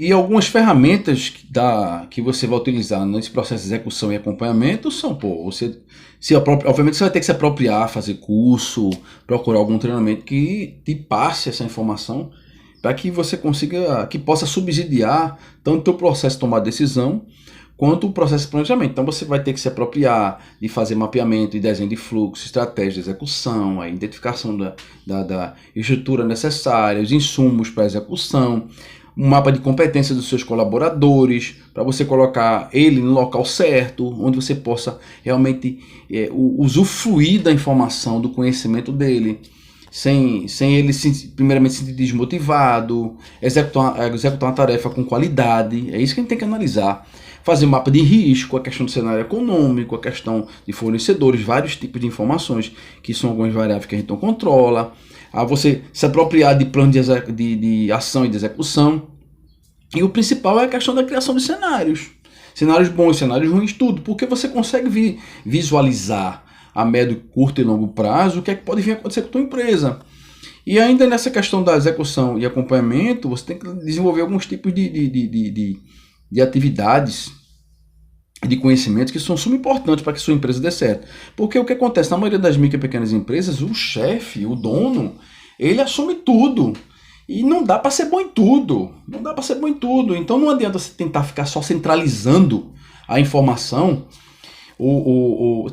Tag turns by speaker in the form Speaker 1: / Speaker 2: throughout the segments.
Speaker 1: E algumas ferramentas que você vai utilizar nesse processo de execução e acompanhamento são, obviamente você vai ter que se apropriar, fazer curso, procurar algum treinamento que te passe essa informação para que você consiga, que possa subsidiar tanto o teu processo de tomar decisão quanto o processo de planejamento. Então você vai ter que se apropriar de fazer mapeamento e desenho de fluxo, estratégia de execução, a identificação da estrutura necessária, os insumos para a execução, um mapa de competência dos seus colaboradores, para você colocar ele no local certo, onde você possa realmente usufruir da informação, do conhecimento dele, sem ele primeiramente se sentir desmotivado, executar uma tarefa com qualidade. É isso que a gente tem que analisar. Fazer um mapa de risco, a questão do cenário econômico, a questão de fornecedores, vários tipos de informações, que são algumas variáveis que a gente não controla. Você se apropriar de plano de ação e de execução. E o principal é a questão da criação de cenários. Cenários bons, cenários ruins, tudo. Porque você consegue visualizar a médio, curto e longo prazo o que é que pode vir a acontecer com a tua empresa. E ainda nessa questão da execução e acompanhamento, você tem que desenvolver alguns tipos de atividades, de conhecimentos que são super importantes para que sua empresa dê certo. Porque o que acontece na maioria das micro e pequenas empresas, o chefe, o dono, ele assume tudo. E não dá para ser bom em tudo. Não dá para ser bom em tudo. Então não adianta você tentar ficar só centralizando a informação.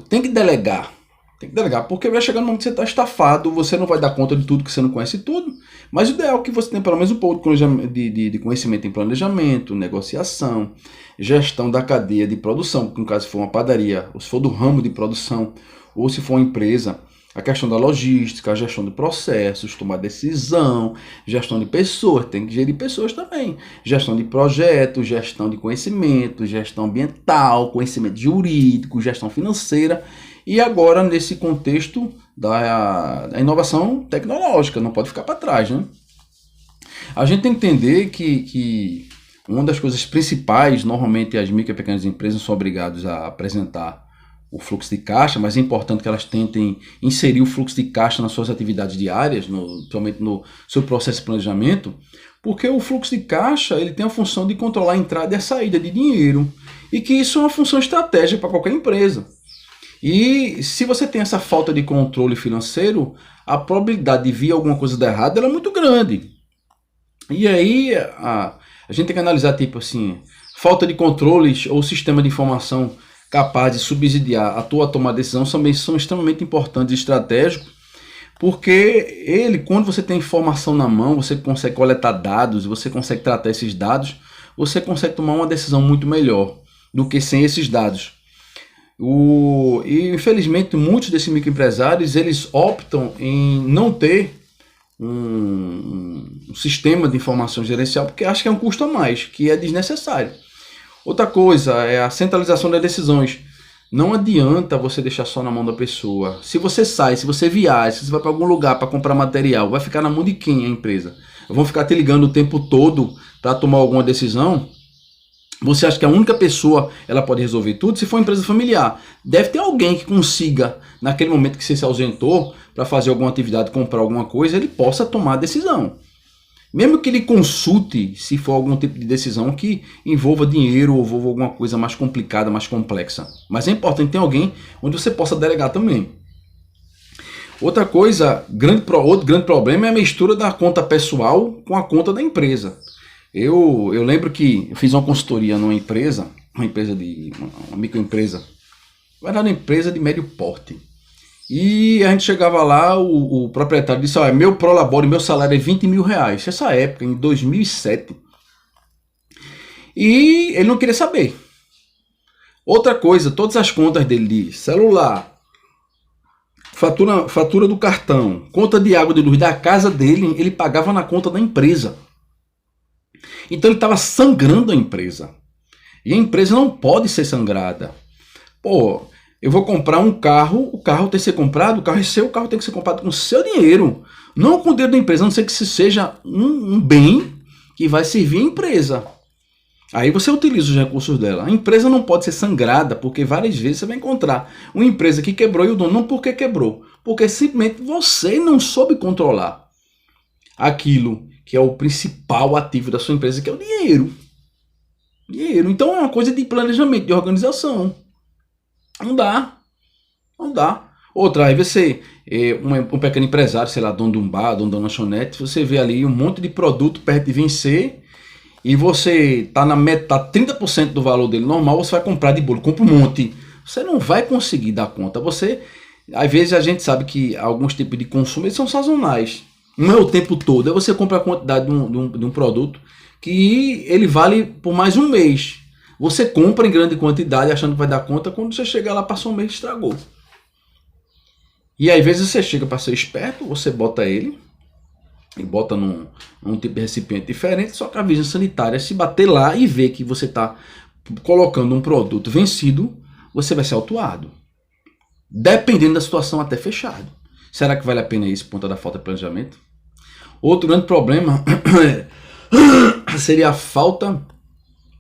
Speaker 1: Tem que delegar. Tem que delegar, porque vai chegar no momento que você está estafado, você não vai dar conta de tudo, que você não conhece tudo. Mas o ideal é que você tenha pelo menos um pouco de conhecimento em planejamento, negociação, gestão da cadeia de produção, no caso se for uma padaria, ou se for do ramo de produção, ou se for uma empresa, a questão da logística, a gestão de processos, tomar decisão, gestão de pessoas, tem que gerir pessoas também, gestão de projetos, gestão de conhecimento, gestão ambiental, conhecimento jurídico, gestão financeira. E agora, nesse contexto da inovação tecnológica, não pode ficar para trás, né? A gente tem que entender que uma das coisas principais, normalmente as micro e pequenas empresas são obrigadas a apresentar o fluxo de caixa, mas é importante que elas tentem inserir o fluxo de caixa nas suas atividades diárias, principalmente no seu processo de planejamento, porque o fluxo de caixa ele tem a função de controlar a entrada e a saída de dinheiro, e que isso é uma função estratégica para qualquer empresa. E se você tem essa falta de controle financeiro, a probabilidade de vir alguma coisa dar errado ela é muito grande. E aí a gente tem que analisar tipo assim, falta de controles ou sistema de informação capaz de subsidiar a tua tomada de decisão também são extremamente importantes e estratégicos, porque quando você tem informação na mão, você consegue coletar dados, você consegue tratar esses dados, você consegue tomar uma decisão muito melhor do que sem esses dados. E infelizmente muitos desses microempresários eles optam em não ter um sistema de informação gerencial porque acham que é um custo a mais, que é desnecessário. Outra coisa é a centralização das decisões. Não adianta você deixar só na mão da pessoa. Se você sai, se você viaja, se você vai para algum lugar para comprar material, vai ficar na mão de quem a empresa? Vão ficar te ligando o tempo todo para tomar alguma decisão? Você acha que a única pessoa ela pode resolver tudo? Se for uma empresa familiar, deve ter alguém que consiga, naquele momento que você se ausentou para fazer alguma atividade, comprar alguma coisa, ele possa tomar a decisão. Mesmo que ele consulte, se for algum tipo de decisão que envolva dinheiro ou envolva alguma coisa mais complicada, mais complexa. Mas é importante ter alguém onde você possa delegar também. Outra coisa, outro grande problema é a mistura da conta pessoal com a conta da empresa. Eu lembro que eu fiz uma consultoria numa empresa, uma microempresa, era uma empresa de médio porte. E a gente chegava lá, o proprietário disse, olha, meu prolabore, meu salário é 20 mil reais. Nessa época, em 2007. E ele não queria saber. Outra coisa, todas as contas dele de celular, fatura do cartão, conta de água de luz da casa dele, ele pagava na conta da empresa. Então ele estava sangrando a empresa. E a empresa não pode ser sangrada. Pô, eu vou comprar um carro, o carro tem que ser comprado, o carro é seu, o carro tem que ser comprado com o seu dinheiro. Não com o dinheiro da empresa, a não ser que isso seja um bem que vai servir a empresa. Aí você utiliza os recursos dela. A empresa não pode ser sangrada, porque várias vezes você vai encontrar uma empresa que quebrou e o dono não porque quebrou. Porque simplesmente você não soube controlar aquilo que é o principal ativo da sua empresa, que é o dinheiro. Dinheiro. Então é uma coisa de planejamento, de organização. Não dá. Não dá. Outra, aí você, um pequeno empresário, sei lá, dono de um bar, dono de uma lanchonete, você vê ali um monte de produto perto de vencer e você tá na metade, 30% do valor dele normal, você vai comprar de bolo, compra um monte. Você não vai conseguir dar conta. Você, às vezes a gente sabe que alguns tipos de consumo eles são sazonais. Não é o tempo todo. Aí você compra a quantidade de um produto que ele vale por mais um mês. Você compra em grande quantidade achando que vai dar conta, quando você chegar lá, passou um mês, estragou. E às vezes você chega para ser esperto, você bota ele e bota num tipo de recipiente diferente, só que a vigilância sanitária, se bater lá e ver que você está colocando um produto vencido, você vai ser autuado. Dependendo da situação, até fechado. Será que vale a pena isso por conta da falta de planejamento? Outro grande problema seria a falta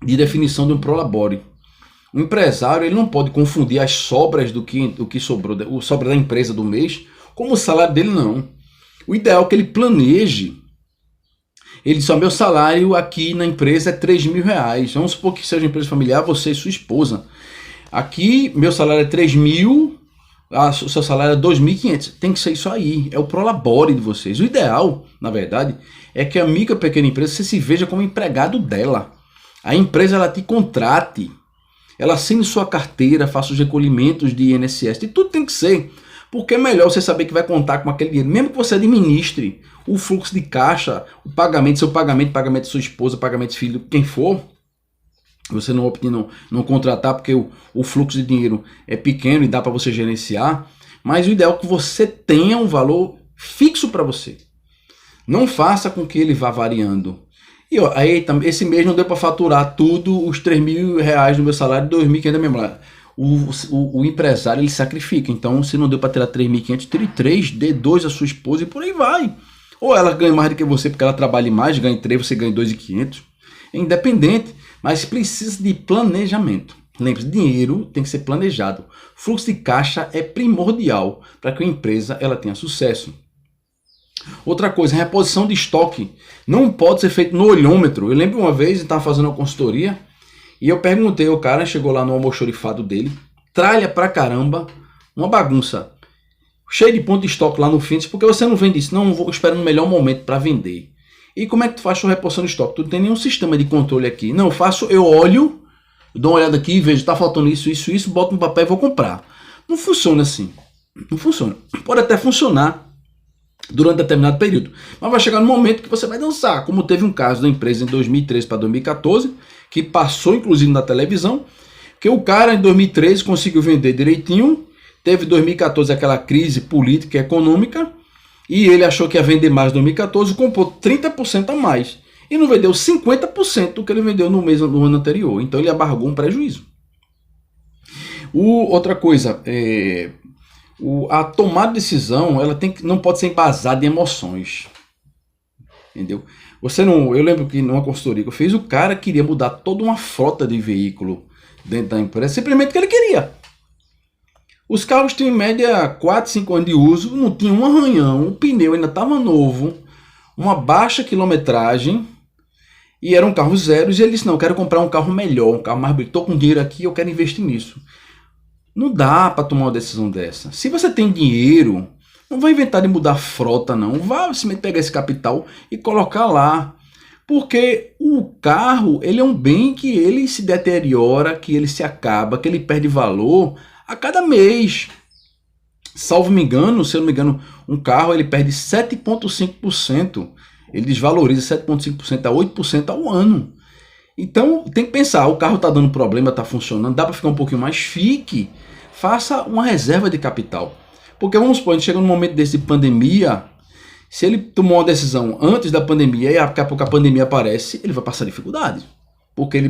Speaker 1: de definição de um prolabore. O empresário ele não pode confundir as sobras do que sobrou, o sobra da empresa do mês, como o salário dele, não. O ideal é que ele planeje. Ele diz, meu salário aqui na empresa é R$3.000. Vamos supor que seja uma empresa familiar, você e sua esposa. Aqui, meu salário é 3.000, o seu salário é 2.500. Tem que ser isso aí, é o prolabore de vocês. O ideal, na verdade, é que a micro pequena empresa você se veja como empregado dela. A empresa ela te contrate, ela assine sua carteira, faça os recolhimentos de INSS, e tudo tem que ser, porque é melhor você saber que vai contar com aquele dinheiro, mesmo que você administre o fluxo de caixa, o pagamento, seu pagamento, pagamento de sua esposa, pagamento de filho, quem for, você não opte não contratar, porque o fluxo de dinheiro é pequeno e dá para você gerenciar, mas o ideal é que você tenha um valor fixo para você. Não faça com que ele vá variando. E ó, aí, esse mês não deu para faturar tudo, os R$3.000 no meu salário, 2.500 mesmo. O empresário ele sacrifica. Então, se não deu para tirar 3.500, tire 3, dê 2 à sua esposa e por aí vai. Ou ela ganha mais do que você porque ela trabalha mais, ganha 3, você ganha 2.500. É independente, mas precisa de planejamento. Lembre-se, dinheiro tem que ser planejado. Fluxo de caixa é primordial para que a empresa ela tenha sucesso. Outra coisa, reposição de estoque não pode ser feito no olhômetro. Eu lembro uma vez, eu estava fazendo uma consultoria e eu perguntei, o cara chegou lá no almoxorifado dele, tralha pra caramba, uma bagunça, cheio de ponto de estoque lá no fim, porque você não vende isso? Não, vou esperando o melhor momento para vender. E como é que tu faz sua reposição de estoque? Tu não tem nenhum sistema de controle aqui. Não, eu olho, dou uma olhada aqui, vejo, tá faltando isso, boto no papel e vou comprar. Não funciona assim. Não funciona. Pode até funcionar durante determinado período, mas vai chegar no momento que você vai dançar, como teve um caso da empresa em 2013 para 2014, que passou inclusive na televisão, que o cara em 2013 conseguiu vender direitinho, teve em 2014 aquela crise política e econômica, e ele achou que ia vender mais em 2014, comprou 30% a mais, e não vendeu 50% do que ele vendeu no ano anterior, então ele abargou um prejuízo. Outra coisa, a tomada de decisão ela não pode ser embasada em emoções. Entendeu? Eu lembro que numa consultoria que eu fiz, o cara queria mudar toda uma frota de veículo dentro da empresa, simplesmente porque ele queria. Os carros tinham em média 4, 5 anos de uso, não tinha um arranhão, o pneu ainda estava novo, uma baixa quilometragem, e eram carros zeros, e ele disse, não, eu quero comprar um carro melhor, um carro mais bonito, estou com dinheiro aqui, eu quero investir nisso. Não dá para tomar uma decisão dessa. Se você tem dinheiro, não vai inventar de mudar a frota, não. Vai simplesmente pegar esse capital e colocar lá. Porque o carro, ele é um bem que ele se deteriora, que ele se acaba, que ele perde valor a cada mês. Salvo me engano, se eu não me engano, um carro ele perde 7,5%. Ele desvaloriza 7,5% a 8% ao ano. Então, tem que pensar, o carro está dando problema, está funcionando, dá para ficar um pouquinho mais, faça uma reserva de capital. Porque vamos supor, a gente chega num momento desse de pandemia, se ele tomou uma decisão antes da pandemia e daqui a pouco a pandemia aparece, ele vai passar dificuldade. Porque ele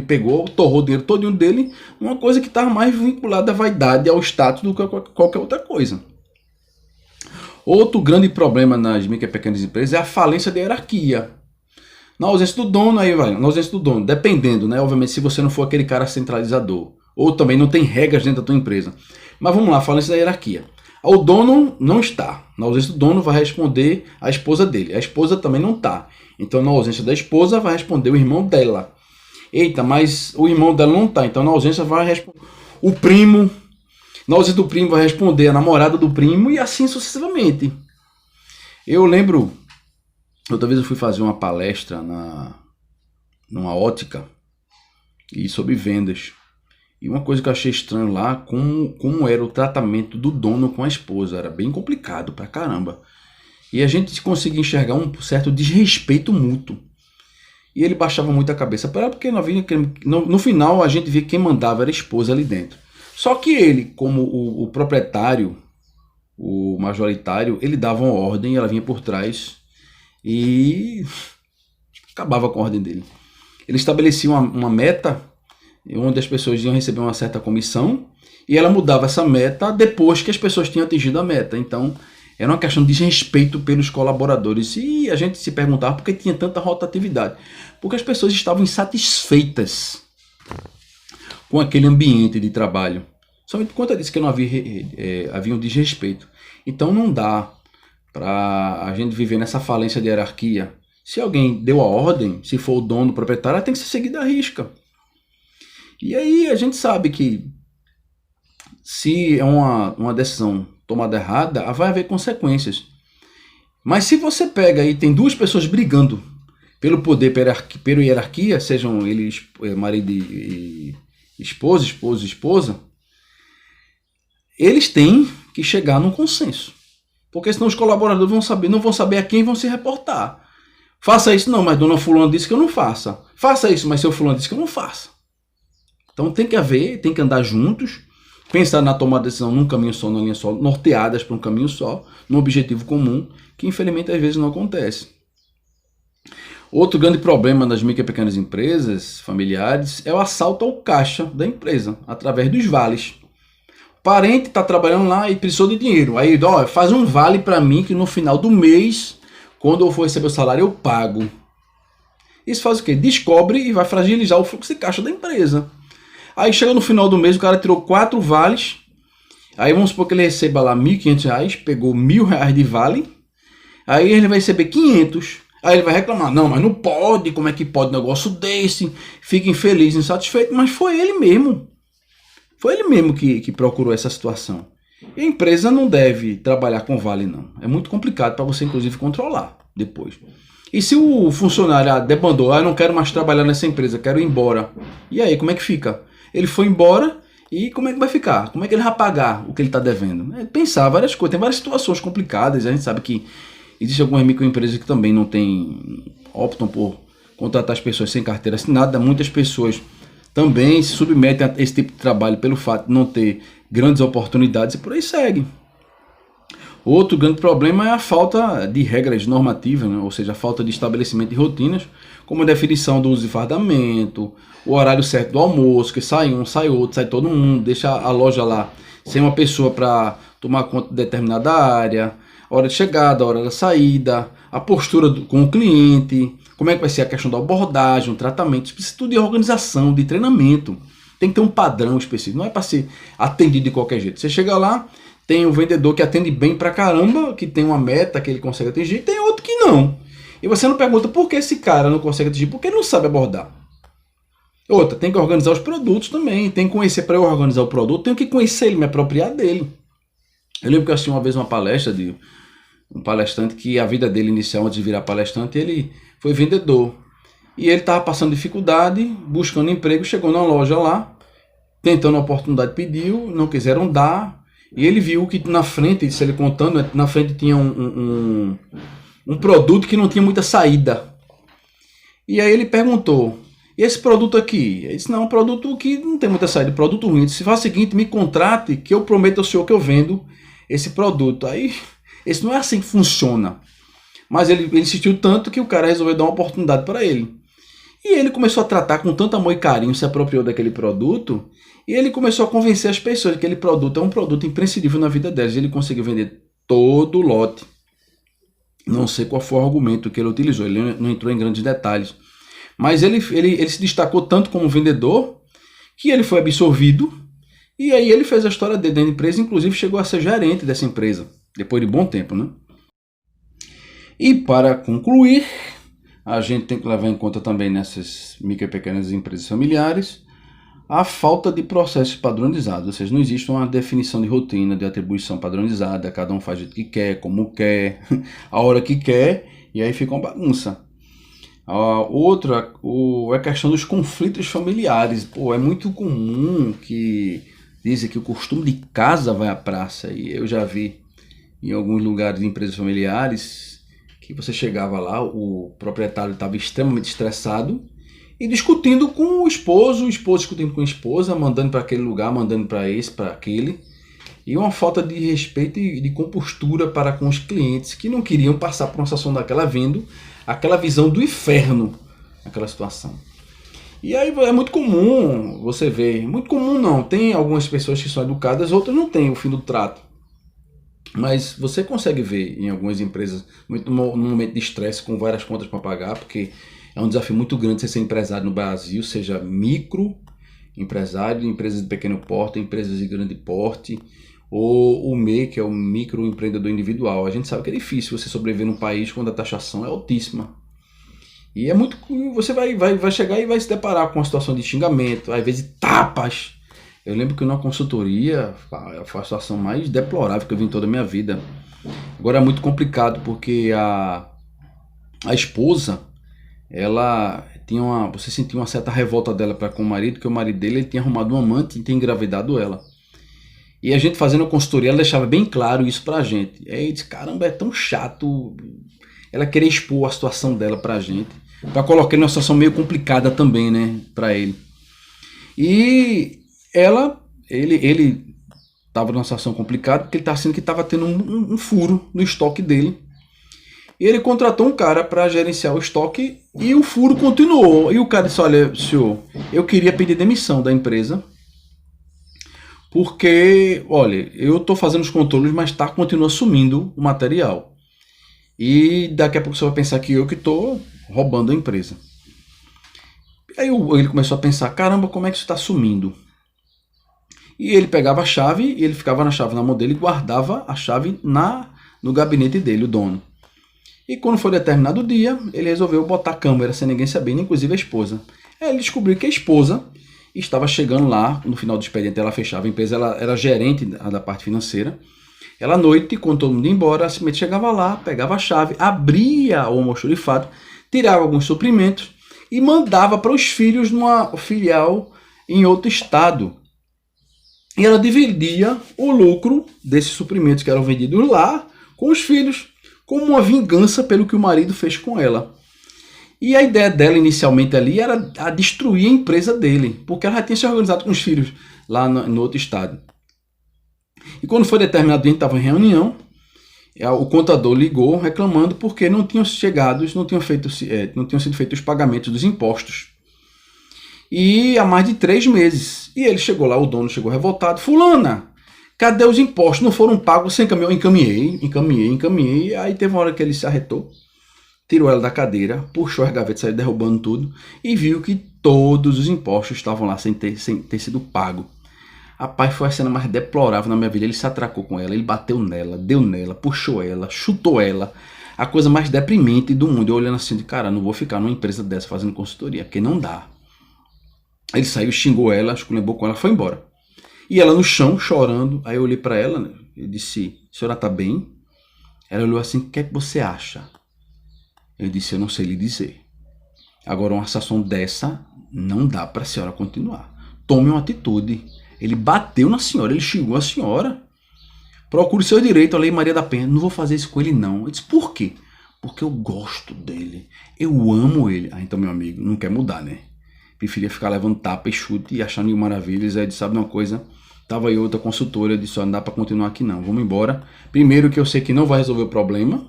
Speaker 1: torrou o dinheiro todinho dele, uma coisa que estava mais vinculada à vaidade, ao status do que qualquer outra coisa. Outro grande problema nas micro e pequenas empresas é a falência da hierarquia. Na ausência do dono, dependendo, né? Obviamente, se você não for aquele cara centralizador, ou também não tem regras dentro da tua empresa. Mas vamos lá, falência da hierarquia. O dono não está. Na ausência do dono, vai responder a esposa dele. A esposa também não está. Então, na ausência da esposa, vai responder o irmão dela. Eita, mas o irmão dela não tá, então na ausência vai responder o primo, na ausência do primo vai responder a namorada do primo e assim sucessivamente. Eu lembro, outra vez eu fui fazer uma palestra numa ótica e sobre vendas. E uma coisa que eu achei estranho lá, como era o tratamento do dono com a esposa. Era bem complicado pra caramba. E a gente conseguia enxergar um certo desrespeito mútuo. E ele baixava muito a cabeça para ela, porque no final a gente via que quem mandava era a esposa ali dentro. Só que ele, como o proprietário, o majoritário, ele dava uma ordem, ela vinha por trás e acabava com a ordem dele. Ele estabelecia uma meta onde as pessoas iam receber uma certa comissão e ela mudava essa meta depois que as pessoas tinham atingido a meta. Então, era uma questão de desrespeito pelos colaboradores. E a gente se perguntava por que tinha tanta rotatividade. Porque as pessoas estavam insatisfeitas com aquele ambiente de trabalho. Somente por conta disso que não havia um desrespeito. Então, não dá para a gente viver nessa falência de hierarquia. Se alguém deu a ordem, se for o dono, o proprietário, ela tem que ser seguida à risca. E aí a gente sabe que se é uma decisão tomada errada, vai haver consequências. Mas se você pega e tem duas pessoas brigando pelo poder, pela hierarquia, sejam eles marido e esposa, esposo e esposa, eles têm que chegar num consenso. Porque senão os colaboradores não vão saber a quem vão se reportar. Faça isso, não, mas dona fulano disse que eu não faça. Faça isso, mas seu fulano disse que eu não faça. Então tem que andar juntos, pensar na tomada de decisão num caminho só, numa linha só, norteadas para um caminho só, num objetivo comum, que infelizmente às vezes não acontece. Outro grande problema das micro e pequenas empresas familiares é o assalto ao caixa da empresa, através dos vales. O parente está trabalhando lá e precisou de dinheiro. Aí, faz um vale para mim que no final do mês, quando eu for receber o salário, eu pago. Isso faz o quê? Descobre e vai fragilizar o fluxo de caixa da empresa. Aí chega no final do mês, o cara tirou 4 vales. Aí vamos supor que ele receba lá R$1.500, pegou R$1.000 de vale. Aí ele vai receber 500. Aí ele vai reclamar, não, mas não pode, como é que pode um negócio desse? Fica infeliz, insatisfeito, mas foi ele mesmo. Foi ele mesmo que procurou essa situação. E a empresa não deve trabalhar com vale, não. É muito complicado para você, inclusive, controlar depois. E se o funcionário debandou, eu não quero mais trabalhar nessa empresa, quero ir embora. E aí, como é que fica? Ele foi embora e como é que vai ficar? Como é que ele vai pagar o que ele está devendo? Pensar várias coisas, tem várias situações complicadas. A gente sabe que existem algumas microempresas que também optam por contratar as pessoas sem carteira assinada. Muitas pessoas também se submetem a esse tipo de trabalho pelo fato de não ter grandes oportunidades e por aí segue. Outro grande problema é a falta de regras normativas, né? Ou seja, a falta de estabelecimento de rotinas, como a definição do uso de fardamento, o horário certo do almoço, que sai um, sai outro, sai todo mundo, deixa a loja lá sem uma pessoa para tomar conta de determinada área, hora de chegada, hora da saída, a postura com o cliente, como é que vai ser a questão da abordagem, o tratamento, isso precisa tudo de organização, de treinamento. Tem que ter um padrão específico, não é para ser atendido de qualquer jeito. Você chega lá, tem um vendedor que atende bem pra caramba, que tem uma meta que ele consegue atingir, e tem outro que não. E você não pergunta por que esse cara não consegue atingir, porque ele não sabe abordar. Outra, tem que organizar os produtos também, tem que conhecer, para eu organizar o produto, tenho que conhecer ele, me apropriar dele. Eu lembro que eu assisti uma vez uma palestra de um palestrante que a vida dele inicial, antes de virar palestrante, ele foi vendedor. E ele estava passando dificuldade, buscando emprego, chegou na loja lá, tentando a oportunidade, pediu, não quiseram dar, e ele viu que na frente, se ele contando, na frente tinha um produto que não tinha muita saída. E aí ele perguntou, e esse produto aqui? Ele disse, não, é um produto que não tem muita saída, produto ruim. Ele disse, faz o seguinte, me contrate que eu prometo ao senhor que eu vendo esse produto. Aí, esse não é assim que funciona. Mas ele insistiu tanto que o cara resolveu dar uma oportunidade para ele. E ele começou a tratar com tanto amor e carinho, se apropriou daquele produto, e ele começou a convencer as pessoas que aquele produto é um produto imprescindível na vida delas. Ele conseguiu vender todo o lote. Não sei qual foi o argumento que ele utilizou, ele não entrou em grandes detalhes. Mas ele se destacou tanto como vendedor, que ele foi absorvido, e aí ele fez a história dele dentro da empresa, inclusive chegou a ser gerente dessa empresa, depois de bom tempo, né? E para concluir, a gente tem que levar em conta também nessas micro e pequenas empresas familiares a falta de processos padronizados, ou seja, não existe uma definição de rotina, de atribuição padronizada, cada um faz o que quer, como quer, a hora que quer, e aí fica uma bagunça. A outra é a questão dos conflitos familiares. Pô, é muito comum que dizem que o costume de casa vai à praça, e eu já vi em alguns lugares de empresas familiares que você chegava lá, o proprietário estava extremamente estressado e discutindo com o esposo discutindo com a esposa, mandando para aquele lugar, mandando para esse, para aquele. E uma falta de respeito e de compostura para com os clientes que não queriam passar por uma situação daquela, vendo aquela visão do inferno, aquela situação. E aí é muito comum você ver, muito comum não, tem algumas pessoas que são educadas, outras não têm o fim do trato. Mas você consegue ver em algumas empresas, muito no momento de estresse, com várias contas para pagar, porque é um desafio muito grande você ser empresário no Brasil, seja micro empresário, empresas de pequeno porte, empresas de grande porte, ou o MEI, que é o microempreendedor individual. A gente sabe que é difícil você sobreviver num país quando a taxação é altíssima. E é muito. Você vai chegar e vai se deparar com uma situação de xingamento, às vezes tapas. Eu lembro que na consultoria foi a situação mais deplorável que eu vi em toda a minha vida. Agora é muito complicado porque a esposa, ela tinha você sentia uma certa revolta dela para com o marido, que o marido dele ele tinha arrumado um amante e tinha engravidado ela. E a gente fazendo a consultoria, ela deixava bem claro isso pra gente. E aí eu disse, caramba, é tão chato ela querer expor a situação dela pra gente, pra colocar ele numa situação meio complicada também, né, pra ele. E ele tava numa situação complicada porque ele tava sendo que tava tendo um furo no estoque dele. E ele contratou um cara para gerenciar o estoque e o furo continuou. E o cara disse, olha, senhor, eu queria pedir demissão da empresa porque, olha, eu estou fazendo os controles, mas continua sumindo o material. E daqui a pouco você vai pensar que eu que estou roubando a empresa. Aí ele começou a pensar, caramba, como é que isso está sumindo? E ele pegava a chave, e ele ficava na chave na mão dele e guardava a chave no gabinete dele, o dono. E quando foi determinado dia, ele resolveu botar a câmera sem ninguém saber, inclusive a esposa. Aí ele descobriu que a esposa estava chegando lá, no final do expediente ela fechava a empresa, ela era gerente da parte financeira. Ela à noite, quando todo mundo ia embora, simplesmente chegava lá, pegava a chave, abria o almoxarifado, tirava alguns suprimentos e mandava para os filhos numa filial em outro estado. E ela dividia o lucro desses suprimentos que eram vendidos lá com os filhos, como uma vingança pelo que o marido fez com ela. E a ideia dela inicialmente ali era a destruir a empresa dele, porque ela já tinha se organizado com os filhos lá no outro estado. E quando foi determinado, a gente estava em reunião, o contador ligou reclamando porque não tinham sido feitos os pagamentos dos impostos. E há mais de 3 meses. E ele chegou lá, o dono chegou revoltado. Fulana, cadê os impostos? Não foram pagos? Você encaminhou? Encaminhei. Aí teve uma hora que ele se arretou, tirou ela da cadeira, puxou as gavetas, saiu derrubando tudo e viu que todos os impostos estavam lá sem ter sido pago. Rapaz, foi a cena mais deplorável na minha vida. Ele se atracou com ela, ele bateu nela, deu nela, puxou ela, chutou ela. A coisa mais deprimente do mundo. Eu olhando assim, de cara, não vou ficar numa empresa dessa fazendo consultoria, porque não dá. Ele saiu, xingou ela, esculhambou com ela, foi embora. E ela no chão, chorando. Aí eu olhei para ela, eu disse, a senhora tá bem? Ela olhou assim, o que é que você acha? Eu disse, eu não sei lhe dizer. Agora, uma situação dessa, não dá para a senhora continuar. Tome uma atitude. Ele bateu na senhora, ele xingou a senhora. Procure seu direito, a Lei Maria da Penha. Não vou fazer isso com ele, não. Eu disse, por quê? Porque eu gosto dele. Eu amo ele. Ah, então, meu amigo, não quer mudar, né? Preferia ficar levando tapa e chute e achando mil maravilhas. Aí eu disse, sabe uma coisa? Tava aí outra consultora, eu disse, ó, não dá para continuar aqui não, vamos embora. Primeiro que eu sei que não vai resolver o problema,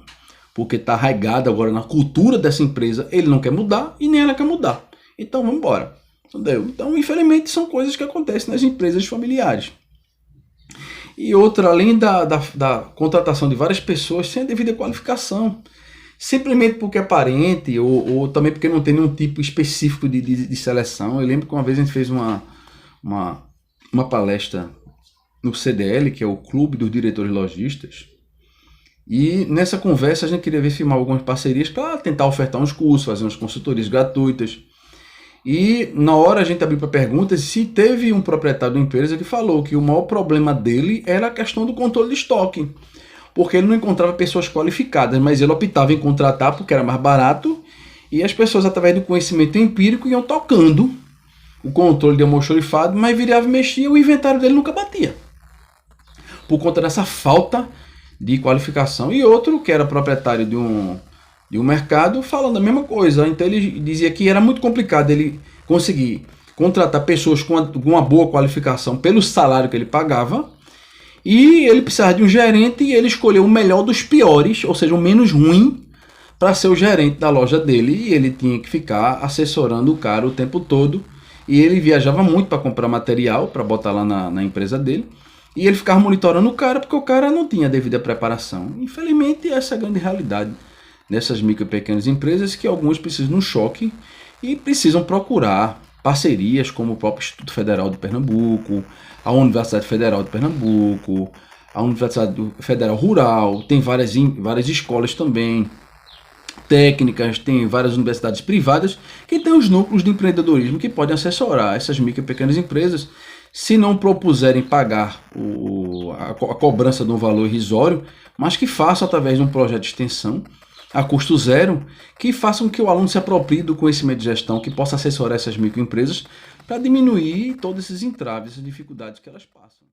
Speaker 1: porque tá arraigado agora na cultura dessa empresa, ele não quer mudar e nem ela quer mudar. Então vamos embora. Entendeu? Então, infelizmente, são coisas que acontecem nas empresas familiares. E outra, além da contratação de várias pessoas sem a devida qualificação, simplesmente porque é parente ou também porque não tem nenhum tipo específico de seleção. Eu lembro que uma vez a gente fez uma palestra no CDL, que é o Clube dos Diretores Lojistas, E nessa conversa a gente queria ver firmar algumas parcerias para tentar ofertar uns cursos, fazer umas consultorias gratuitas. E na hora a gente abriu para perguntas se teve um proprietário da empresa que falou que o maior problema dele era a questão do controle de estoque. Porque ele não encontrava pessoas qualificadas, mas ele optava em contratar porque era mais barato e as pessoas, através do conhecimento empírico, iam tocando o controle de almoxarifado, mas virava e mexia, o inventário dele nunca batia. Por conta dessa falta de qualificação. E outro, que era proprietário de um mercado, falando a mesma coisa. Então ele dizia que era muito complicado ele conseguir contratar pessoas com uma boa qualificação pelo salário que ele pagava, e ele precisava de um gerente e ele escolheu o melhor dos piores, ou seja, o menos ruim, para ser o gerente da loja dele, e ele tinha que ficar assessorando o cara o tempo todo, e ele viajava muito para comprar material, para botar lá na empresa dele, e ele ficava monitorando o cara, porque o cara não tinha a devida preparação. Infelizmente, essa é a grande realidade nessas micro e pequenas empresas, que algumas precisam de um choque e precisam procurar parcerias como o próprio Instituto Federal de Pernambuco, a Universidade Federal de Pernambuco, a Universidade Federal Rural, tem várias escolas também, técnicas, tem várias universidades privadas que têm os núcleos de empreendedorismo que podem assessorar essas micro e pequenas empresas, se não propuserem pagar a cobrança de um valor irrisório, mas que façam através de um projeto de extensão a custo zero, que façam que o aluno se aproprie do conhecimento de gestão, que possa assessorar essas microempresas para diminuir todos esses entraves, essas dificuldades que elas passam.